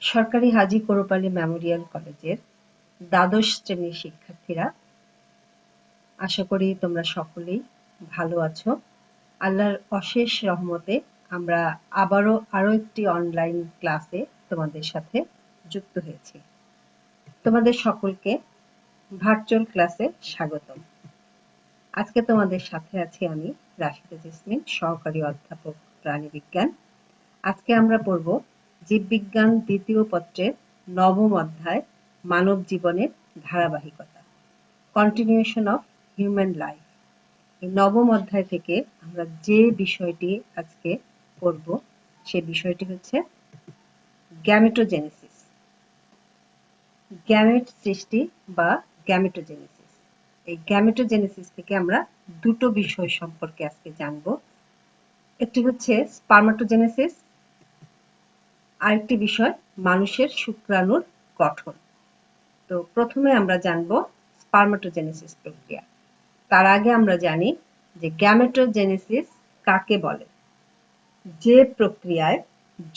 সরকারি হাজী কোরবানী মেমোরিয়াল কলেজের দ্বাদশ শ্রেণীর শিক্ষার্থীরা, আশা করি তোমরা সকলেই ভালো আছো। আল্লাহর অশেষ রহমতে আমরা আরো একটি অনলাইন ক্লাসে তোমাদের সাথে যুক্ত হয়েছি। তোমাদের সকলকে ভার্চুয়াল ক্লাসে স্বাগতম। আজকে তোমাদের সাথে আছি আমি রাশিদা জেসমিন, সহকারী অধ্যাপক প্রাণীবিজ্ঞান। আজকে আমরা পড়ব জীববিজ্ঞান দ্বিতীয় পত্রের নবম অধ্যায় মানব জীবনের ধারাবাহিকতা, কন্টিনিউশন অফ হিউম্যান লাইফ। এই নবম অধ্যায় থেকে আমরা যে বিষয়টি আজকে পড়ব সে বিষয়টি হচ্ছে গ্যামেটোজেনেসিস, গ্যামেট সৃষ্টি বা গ্যামেটোজেনেসিস। এই গ্যামেটোজেনেসিস থেকে আমরা দুটো বিষয় সম্পর্কে আজকে জানব। একটি হচ্ছে স্পার্মাটোজেনেসিস, আরেকটি বিষয় মানুষের শুক্রাণুর গঠন। তো প্রথমে আমরা জানব স্পার্মাটোজেনেসিস প্রক্রিয়া। তার আগে আমরা জানি যে গ্যামেটোজেনেসিস কাকে বলে। যে প্রক্রিয়ায়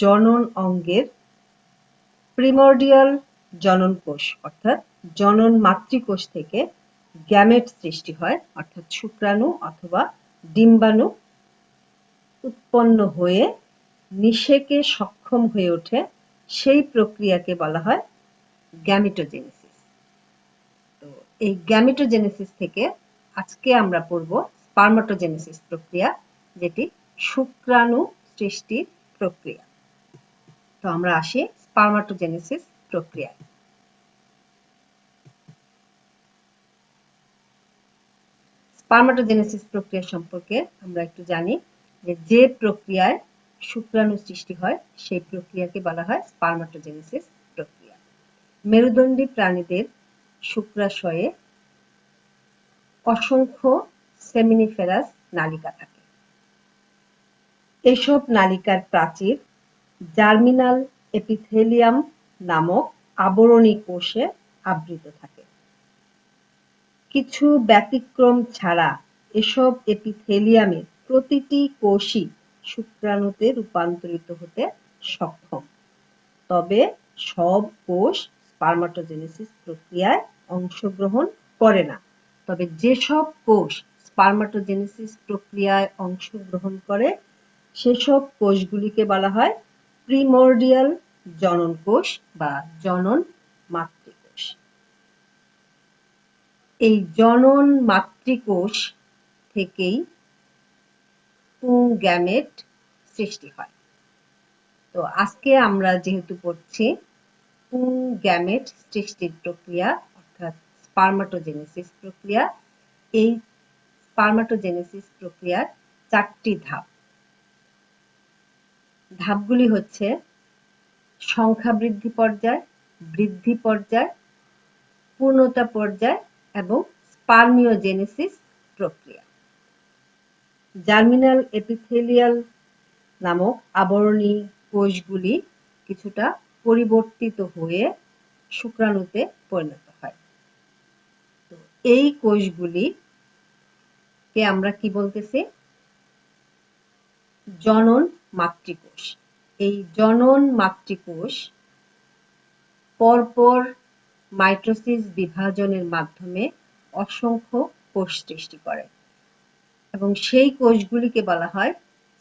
জনন অঙ্গের প্রিমর্ডিয়াল জনন কোষ অর্থাৎ জনন মাতৃকোষ থেকে গ্যামেট সৃষ্টি হয়, অর্থাৎ শুক্রাণু অথবা ডিম্বাণু উৎপন্ন হয়ে নিষেকে সক্ষম হয়ে ওঠে, সেই প্রক্রিয়াকে বলা হয় গ্যামেটোজেনেসিস। তো এই গ্যামেটোজেনেসিস থেকে আজকে আমরা পড়ব স্পার্মাটোজেনেসিস প্রক্রিয়া, যেটি শুক্রাণু সৃষ্টির প্রক্রিয়া। তো আমরা আসি স্পার্মাটোজেনেসিস প্রক্রিয়ায়। স্পার্মাটোজেনেসিস প্রক্রিয়া সম্পর্কে আমরা একটু জানি যে প্রক্রিয়ায় শুক্রাণু সৃষ্টি হয় সেই প্রক্রিয়াকে বলা হয় স্পার্মাটোজেনেসিস প্রক্রিয়া। মেরুদণ্ডী প্রাণীদের শুক্রাশয়ে অসংখ্য সেমিনিফেরাস নালিকা থাকে। এসব নালিকার প্রাচীর জার্মিনাল এপিথেলিয়াম নামক আবরণী কোষে আবৃত থাকে। কিছু ব্যতিক্রম ছাড়া এসব এপিথেলিয়ামের প্রতিটি কোষই শুক্রাণুতে রূপান্তরিত হতে সক্ষম। তবে সব কোষ স্পার্মাটোজেনেসিস প্রক্রিয়ায় অংশগ্রহণ করে না। তবে যেসব কোষ স্পার্মাটোজেনেসিস প্রক্রিয়ায় অংশগ্রহণ করে সেসব কোষগুলিকে বলা হয় প্রিমর্ডিয়াল জনন কোষ বা জনন মাতৃকোষ। এই জনন মাতৃকোষ থেকেই পুংগ্যামেট সৃষ্টি হয়। তো আজকে আমরা যেহেতু পড়ছি পুংগ্যামেট সৃষ্টির প্রক্রিয়া অর্থাৎ স্পার্মাটোজেনেসিস প্রক্রিয়া, এই স্পার্মাটোজেনেসিস প্রক্রিয়ার 4টি ধাপ। ধাপগুলি হচ্ছে সংখ্যা বৃদ্ধি পর্যায়, বৃদ্ধি পর্যায়, পূর্ণতা পর্যায় এবং স্পার্মিওজেনেসিস প্রক্রিয়া। জার্মিনাল এপিথেলিয়াল নামক আবরণী কোষগুলি কিছুটা পরিবর্তিত হয়ে শুক্রাণুতে পরিণত হয়। তো এই কোষগুলিকে আমরা কি বলতেছি? জনন মাতৃকোষ। এই জনন মাতৃকোষ পরপর মাইটোসিস বিভাজনের মাধ্যমে অসংখ্য কোষ সৃষ্টি করে এবং সেই কোষগুলিকে বলা হয়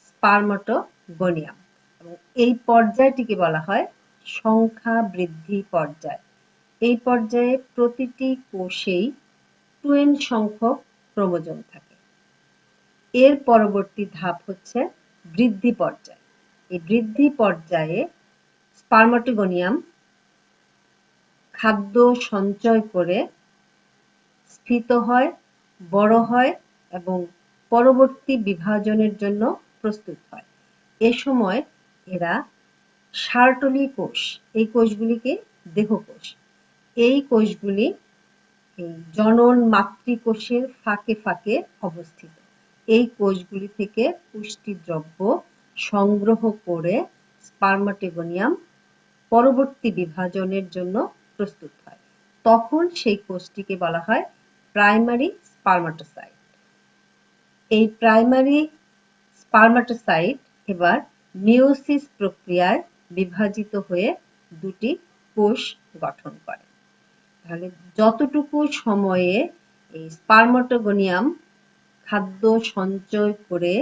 স্পার্মাটোগোনিয়াম এবং এই পর্যায়টিকে বলা হয় সংখ্যা বৃদ্ধি পর্যায়। এই পর্যায়ে প্রতিটি কোষেই 2n সংখ্যক ক্রোমোজোম থাকে। এর পরবর্তী ধাপ হচ্ছে বৃদ্ধি পর্যায়। এই বৃদ্ধি পর্যায়ে স্পার্মাটোগোনিয়াম খাদ্য সঞ্চয় করে স্ফীত হয়, বড় হয় এবং পরবর্তী বিভাজনের জন্য প্রস্তুত হয়। এ সময় এরা সার্টলি কোষ, এই কোষগুলিকে দেহকোষ, এই কোষগুলি এই জনন মাতৃকোষের ফাঁকে ফাঁকে অবস্থিত। এই কোষগুলি থেকে পুষ্টি দ্রব্য সংগ্রহ করে স্পার্মাটোগোনিয়াম পরবর্তী বিভাজনের জন্য প্রস্তুত হয়। তখন সেই কোষটিকে বলা হয় প্রাইমারি স্পার্মাটোসাইট। এই প্রাইমারি স্পার্মাটোসাইট এবার মিওসিস প্রক্রিয়ায় বিভাজিত হয়ে দুটি কোষ গঠন করে। তাহলে যতটুকু সময়ে এই স্পার্মাটোগোনিয়াম খাদ্য সঞ্চয় করে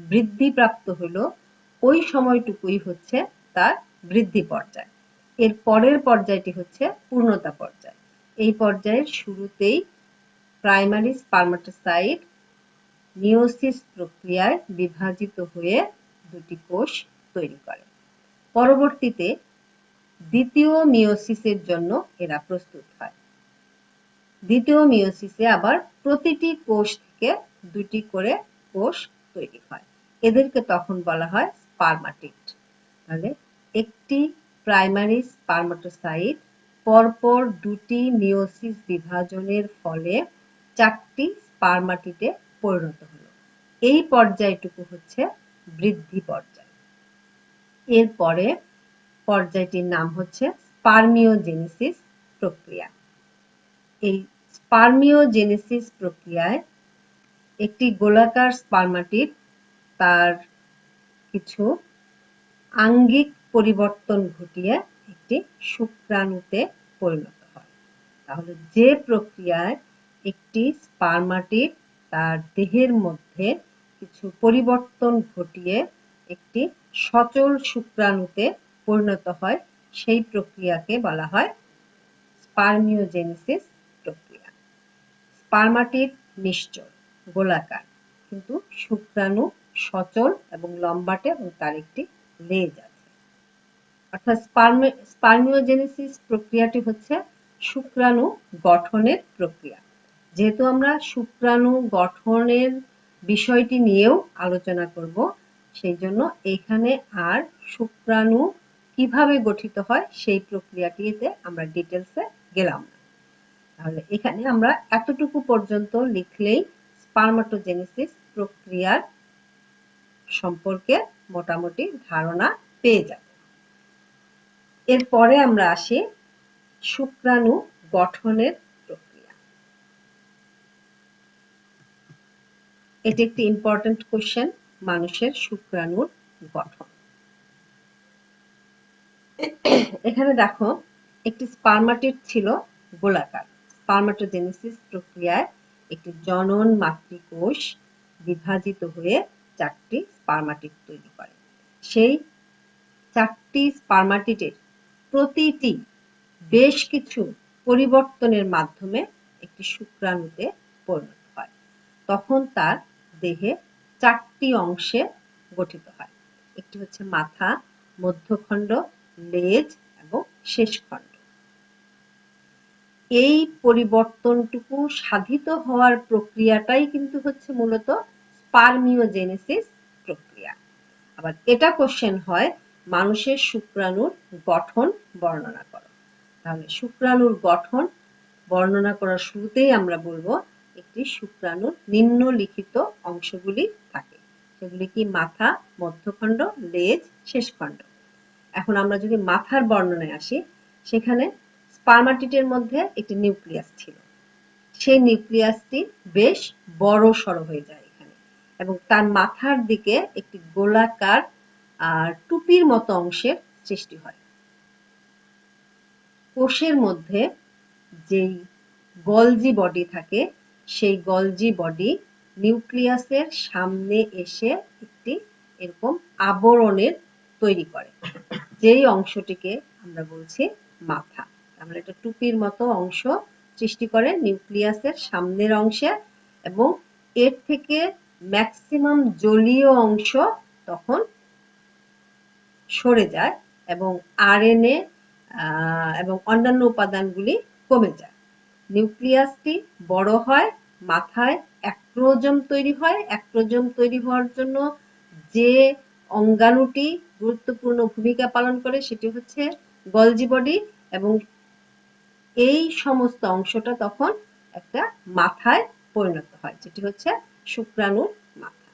বৃদ্ধিপ্রাপ্ত হলো, ওই সময়টুকুই হচ্ছে তার বৃদ্ধি পর্যায়। এর পরের পর্যায়টি হচ্ছে পূর্ণতা পর্যায়। এই পর্যায়ের শুরুতেই প্রাইমারি স্পার্মাটোসাইট মিওসিস প্রক্রিয়ায় বিভাজিত হয়ে দুটি কোষ তৈরি করে। পরবর্তীতে দ্বিতীয় মিওসিসের জন্য এরা প্রস্তুত হয়। দ্বিতীয় মিওসিসে আবার প্রতিটি কোষ থেকে দুটি করে কোষ তৈরি হয়। এদেরকে তখন বলা হয় স্পার্মাটিড। তাহলে একটি প্রাইমারি স্পার্মাটোসাইট পরপর দুটি মিওসিস বিভাজনের ফলে 4টি স্পার্মাটিডে পরিণত হলো। এই পর্যায়টুকু হচ্ছে বৃদ্ধি পর্যায়। এরপরে পর্যায়টির নাম হচ্ছে স্পার্মিওজেনেসিস প্রক্রিয়া। এই স্পার্মিওজেনেসিস প্রক্রিয়ায় একটি গোলাকার স্পার্মাটিড তার কিছু আঙ্গিক পরিবর্তন ঘটিয়ে একটি শুক্রাণুতে পরিণত হয়। তাহলে যে প্রক্রিয়ায় একটি স্পার্মাটিড তার দেহের মধ্যে কিছু পরিবর্তন ঘটিয়ে একটি সচল শুক্রাণুতে পরিণত হয়, সেই প্রক্রিয়াকে বলা হয় স্পার্মিওজেনেসিস প্রক্রিয়া। স্পার্মাটিড নিশ্চল, গোলাকার, কিন্তু শুক্রাণু সচল এবং লম্বাটে এবং তার একটি লেজ আছে। অর্থাৎ স্পার্মিওজেনেসিস প্রক্রিয়াটি হচ্ছে শুক্রাণু গঠনের প্রক্রিয়া। যেহেতু আমরা শুক্রাণু গঠনের বিষয়টি নিয়েও আলোচনা করব, সেই জন্য এখানে আর শুক্রাণু কিভাবে গঠিত হয় সেই প্রক্রিয়াটিতে আমরা ডিটেলসে গেলাম না। তাহলে এখানে আমরা এতটুকু পর্যন্ত লিখলেই স্পার্মাটোজেনেসিস প্রক্রিয়ার সম্পর্কে মোটামুটি ধারণা পেয়ে যাব। এরপরে আমরা আসি শুক্রাণু গঠনের প্রক্রিয়া। এটি একটি ইম্পর্টেন্ট কোশ্চেন, মানুষের শুক্রাণুর গঠন। এখানে দেখো একটি স্পার্মাটিড ছিল গোলাকার। স্পার্মাটোজেনেসিস প্রক্রিয়ায় একটি জনন মাতৃকোষ বিভাজিত হয়ে 4টি স্পার্মাটিড তৈরি করে। সেই 4টি স্পার্মাটিডের প্রতিটি বেশ কিছু পরিবর্তনের মাধ্যমে একটি শুক্রাণুতে পরিণত হয়। তখন তার দেহে 4টি অংশে গঠিত হয়। একটি হচ্ছে মাথা, মধ্যখণ্ড, লেজ এবং শেষখণ্ড। এই পরিবর্তনটুকু সাধিত হওয়ার প্রক্রিয়াটাই কিন্তু হচ্ছে মূলত স্পার্মিওজেনেসিস প্রক্রিয়া। আবার এটা কোশ্চেন হয়, মানুষের শুক্রাণুর গঠন বর্ণনা করো। তাহলে শুক্রাণুর গঠন বর্ণনা করার শুরুতেই আমরা বলবো একটি শুক্রাণুর নিম্নলিখিত অংশগুলি থাকে। সেগুলি কি? মাথা, মধ্যখণ্ড, লেজ, শেষখণ্ড। এখন আমরা যদি মাথার বর্ণনায় আসি, সেখানে স্পার্মাটিডের মধ্যে একটি নিউক্লিয়াস ছিল। সেই নিউক্লিয়াসটি বেশ বড় সড় হয়ে যায় এখানে, এবং তার মাথার দিকে একটি গোলাকার টুপির মতো অংশের সৃষ্টি হয়। কোষের মধ্যে যেই গলজি বডি থাকে, সেই গলজি বডি নিউক্লিয়াসের সামনে এসে একটি এরকম আবরণের তৈরি করে, যেই অংশটিকে আমরা বলছি মাথা। আমরা এটা টুপির মতো অংশ সৃষ্টি করে নিউক্লিয়াসের সামনের অংশে, এবং এর থেকে ম্যাক্সিমাম জলীয় অংশ তখন সরে যায় এবং আরএনএ এবং অন্যান্য উপাদানগুলি কমে যায়। নিউক্লিয়াসটি বড় হয়, মাথায় অ্যাক্রোজোম তৈরি হয়। অ্যাক্রোজোম তৈরি হওয়ার জন্য যে অঙ্গাণুটি গুরুত্বপূর্ণ ভূমিকা পালন করে সেটি হচ্ছে গলজি বডি, এবং এই সমস্ত অংশটা তখন একটা মাথায় পরিণত হয়, যেটি হচ্ছে শুক্রাণুর মাথা।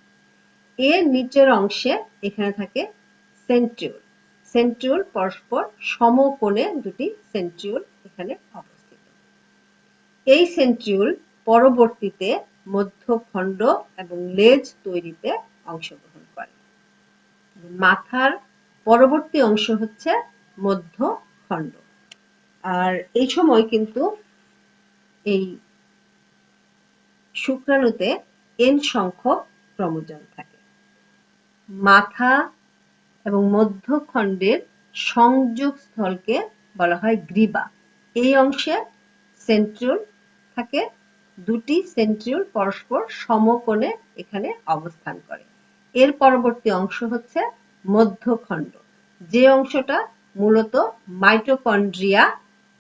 এর নিচের অংশে এখানে থাকে সেন্ট্রিওল। সেন্ট্রিওল পরস্পর সমকোণে দুটি সেন্ট্রিওল এখানে অবস্থিত। এই সেন্ট্রিওল পরবর্তীতে মধ্যখণ্ড এবং লেজ তৈরিতে অংশগ্রহণ করে। মাথার পরবর্তী অংশ হচ্ছে মধ্যখণ্ড। খণ্ড। আর এই সময় কিন্তু এই শুক্রাণুতে n সংখ্যক ক্রোমোজোম থাকে। মাথা এবং মধ্যখণ্ডের সংযোগ স্থলকে বলা হয় গ্রীবা। এই অংশে সেন্ট্রিওল থাকে। দুটি সেন্ট্রিওল পরস্পর সমকোণে এখানে অবস্থান করে। এর পরবর্তী অংশ হচ্ছে মধ্যখণ্ড, যে অংশটা মূলত মাইটোকন্ড্রিয়া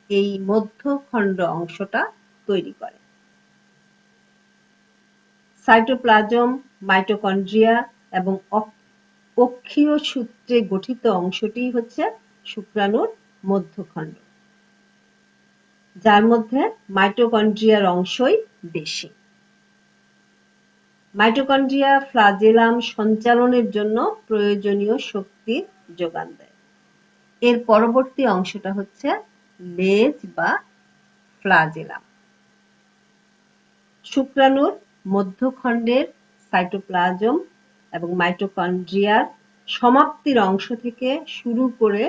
এই মধ্যখণ্ড অংশটা তৈরি করে। সাইটোপ্লাজম, মাইটোকন্ড্রিয়া এবং অক্ষীয় সূত্রে গঠিত অংশটি হচ্ছে শুক্রাণুর মধ্যখণ্ড, যার মধ্যে মাইটোকন্ড্রিয়ার অংশই বেশি। মাইটোকন্ড্রিয়া ফ্লাজেলাম সঞ্চালনের জন্য প্রয়োজনীয় শক্তির যোগান দেয়। এর পরবর্তী অংশটা হচ্ছে লেজ বা ফ্লাজেলাম। শুক্রাণুর মধ্যখণ্ডের সাইটোপ্লাজম এবং মাইটোকন্ড্রিয়ার সমাপ্তির অংশ থেকে শুরু করে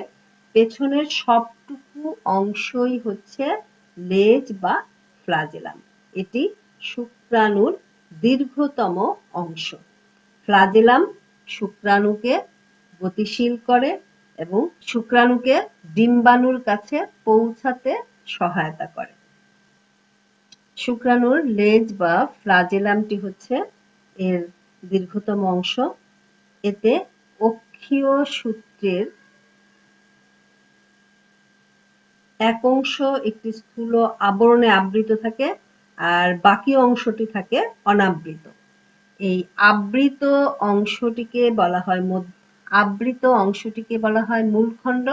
পেছনের সবটুকু অংশই হচ্ছে লেজ বা ফ্লাজেলাম। এটি শুক্রাণুর দীর্ঘতম অংশ। ফ্লাজেলাম শুক্রাণুকে গতিশীল করে এবং শুক্রাণুকে ডিম্বাণুর কাছে পৌঁছাতে সহায়তা করে। শুক্রাণুর লেজ বা ফ্লাজেলামটি হচ্ছে এর দীর্ঘতম অংশ। এতে অক্ষীয় সূত্রের এক অংশ একটি স্থূল আবরণে আবৃত থাকে, আর বাকি অংশটি থাকে অনাবৃত। এই আবৃত অংশটিকে বলা হয় মূলখণ্ড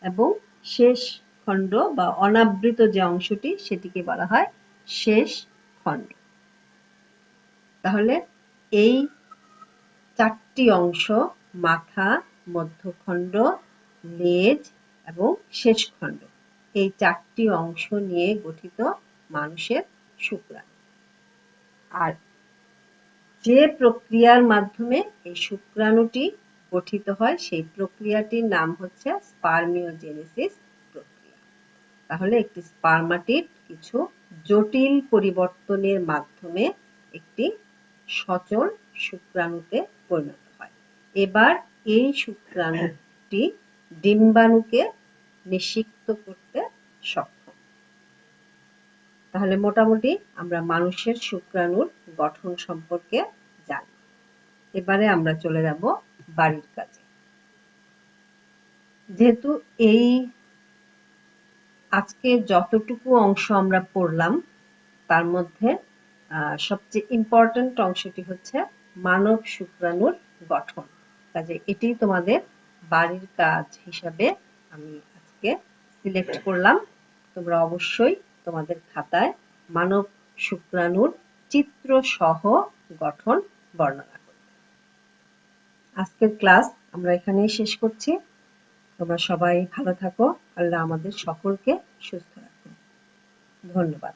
এবং শেষ খণ্ড বা অনাবৃত যে অংশটি সেটিকে বলা হয় শেষ খণ্ড। তাহলে এই চারটি অংশ, মাথা, মধ্যখণ্ড, লেজ এবং শেষ খণ্ড, এই চারটি অংশ নিয়ে গঠিত মানুষের শুক্রাণু। আর যে প্রক্রিয়ার মাধ্যমে এই শুক্রাণুটি গঠিত হয় সেই প্রক্রিয়াটির নাম হচ্ছে স্পার্মিওজেনেসিস প্রক্রিয়া। তাহলে একটি স্পার্মাটিড কিছু জটিল পরিবর্তনের মাধ্যমে একটি সচল শুক্রাণুতে পরিণত হয়। এবার এই শুক্রাণুটি ডিম্বাণুকে নিষিক্ত করতে সক্ষম। তাহলে মোটামুটি আমরা মানুষের শুক্রাণুর গঠন সম্পর্কে জানি। এবারে আমরা চলে যাব বাড়ির কাজে। যেহেতু এই আজকে যতটুকু অংশ আমরা পড়লাম তার মধ্যে সবচেয়ে ইম্পর্টেন্ট অংশটি হচ্ছে মানব শুক্রাণুর গঠন। কাজে এটি তোমাদের বাড়ির কাজ হিসাবে আমি আজকে সিলেক্ট করলাম। তোমরা অবশ্যই তোমাদের খাতায় মানব শুক্রাণুর চিত্র সহ গঠন বর্ণনা করবে। আজকের ক্লাস আমরা এখানেই শেষ করছি। তোমরা সবাই ভালো থাকো। আল্লাহ আমাদের সকলকে সুস্থ রাখুন। ধন্যবাদ।